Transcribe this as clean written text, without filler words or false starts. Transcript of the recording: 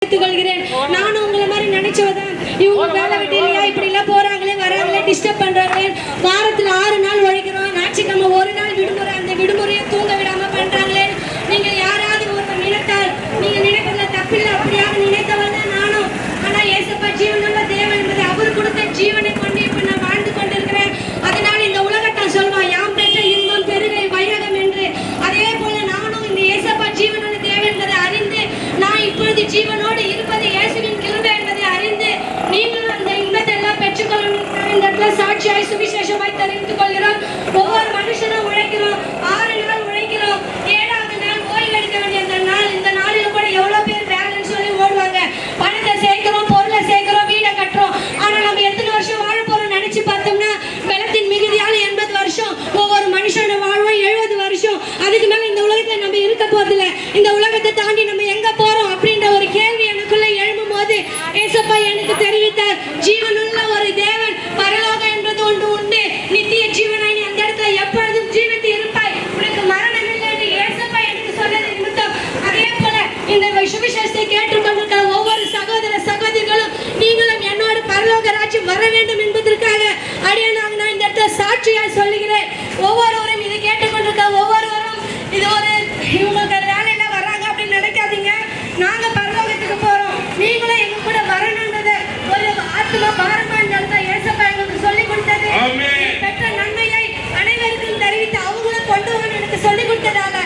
நானும் உங்களை மாதிரி நினைச்சவதான். இவங்க வேலை விட்டு இல்லையா இப்படி எல்லாம் போறாங்களே வராங்களே டிஸ்டர்ப் பண்றாங்களே. வாரத்துல 6 நாள் உழைக்கிறோம், ஞாயிற்றுக்கிழமை ஒரு நாள் விடுமுறை, அந்த விடுமுறையை தூங்க விடாம பண்றாங்களே. நீங்க யாராவது ஒருத்தர் நினைத்தால் நீங்க நினைக்கிறதுல தப்பில்லை, அப்படியாக நினைத்தவள் தான் நானும். ஆனா ஏசப்பா ஜீவனுள்ள தேவன் என்பதை அவர் கொடுத்த ஜீவனை கொண்டு இப்ப நான் வாழ்ந்து கொண்டிருக்கிறேன். அதனால இந்த உலகத்தை சொல்வா யாம் பெற்ற இன்பம் பெருகை வைரகம் என்று. அதே போல நானும் இந்த ஏசப்பா ஜீவனுள்ள தேவன் என்பதை அறிந்து நான் இப்பொழுது ஜீவனோடு இருப்பது இயேசுவின் கிருபை என்பதை அறிந்து நீங்களும் அந்த இன்பத்தை எல்லாம் பெற்றுக்கொள்ளணும். இந்த இடத்துல சாட்சியாய் சுவிசேஷமாய் தெரிவித்துக் கொள்கிறோம். ஒவ்வொரு மனுஷனும் உழைக்கிறோம், 6 நாள் உழைக்கிறோம், 7வது நாள் ஓய்வு எடுக்க வேண்டிய இந்த நாளில் கூட எவ்வளவு பேர் வேலைன்னு சொல்லி ஓடுவாங்க. பணத்தை சேர்க்கிறோம், பொருளை சேர்க்கிறோம், வீடை கட்டுறோம். ஆனா நம்ம எத்தனை வருஷம் வாழ போறோம் நினைச்சு பார்த்தோம்னா பலத்தின் மிகுதியால் 80 வருஷம், ஒவ்வொரு மனுஷனோட வாழ்வும் 70 வருஷம். அதுக்கு மேல இந்த உலகத்துல நம்ம இருக்க போதில்லை. இந்த உலகத்தை தாண்டி நம்ம எங்க போறோம் அப்படின்ற ஒரு கேள்வி எனக்குள்ள எழும்பும் போது ஏசப்பா எனக்கு தெரிவித்தார், ஜீவனுள்ள ஒரு தேவன், பரலோகம் என்பது ஒன்று உண்டு, நித்திய ஜீவனாய் நீ அந்த இடத்துல எப்பொழுதும் ஜீவித்து இருப்பாய், உனக்கு மரணம் இல்லை என்று ஏசப்பா எனக்கு சொன்னது நிமித்தம். அதே போல இந்த சுவிசேஷத்தை கேட்டுக்கொண்டிருக்கிற ஒவ்வொரு சகோதர சகோதரிகளும் நீங்களும் என்னோட பரலோக ராஜ்யம் வர வேண்டும் என்பதற்காக அடியானாக நான் இந்த இடத்துல சாட்சியாய் சொல்லுகிறேன். ஒவ்வொருவரும் இதை கேட்டுக்கொண்டிருக்க ஒவ்வொருவரும் இது ஒரு இவங்களுக்கு வேலையில வர்றாங்க அப்படின்னு நினைக்காதீங்க. நாங்க பரலோகத்துக்கு போறோம், நீங்களும் எங்க கூட வரணும்ன்றது ஒரு ஆத்மா பாரமா ஏசப்பா எங்களுக்கு சொல்லி கொடுத்தது. பெற்ற நன்மையை அனைவருக்கும் தெரிவித்து அவங்களும் கொண்டு வரணும் எனக்கு சொல்லி கொடுத்ததால